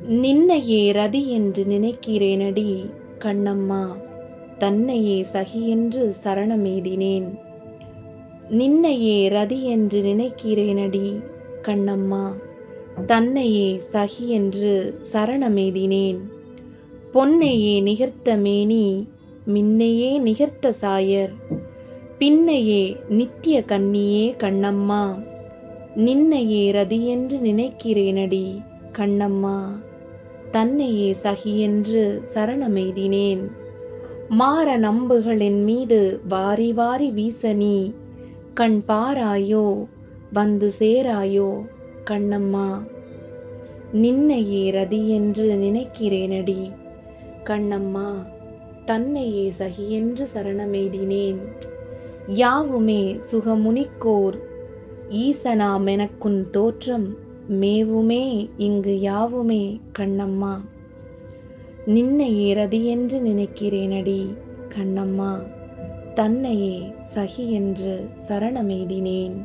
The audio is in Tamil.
நின்னையே ரதி என்று நினைக்கிறேனடி கண்ணம்மா, தன்னையே சகி என்று சரணமெய்தினேன். நின்னையே ரதி என்று நினைக்கிறேனடி கண்ணம்மா, தன்னையே சகி என்று சரணமெய்தினேன். பொன்னையே நிகர்த்த மேனி, மின்னையே நிகர்த்த சாயர், பின்னையே நித்திய கன்னியே கண்ணம்மா, நின்னையே ரதி என்று நினைக்கிறேனடி கண்ணம்மா, தன்னையே சகி என்று சரணமெய்தினேன். மாற நம்புகளின் மீது வாரி வாரி வீச நீ கண் பாராயோ, வந்து சேராயோ கண்ணம்மா, நின்னையே ரதி என்று நினைக்கிறேனடி கண்ணம்மா, தன்னையே சகி என்று சரணமெய்தினேன். யாவுமே சுகமுனிக்கோர் ஈசனாமெனக்குன் தோற்றம், மேவுமே இங்கு யாவுமே கண்ணம்மா, நின்னையே ரதி என்று நினைக்கிறேனடி கண்ணம்மா, தன்னையே சகி என்று சரணமெய்தினேன்.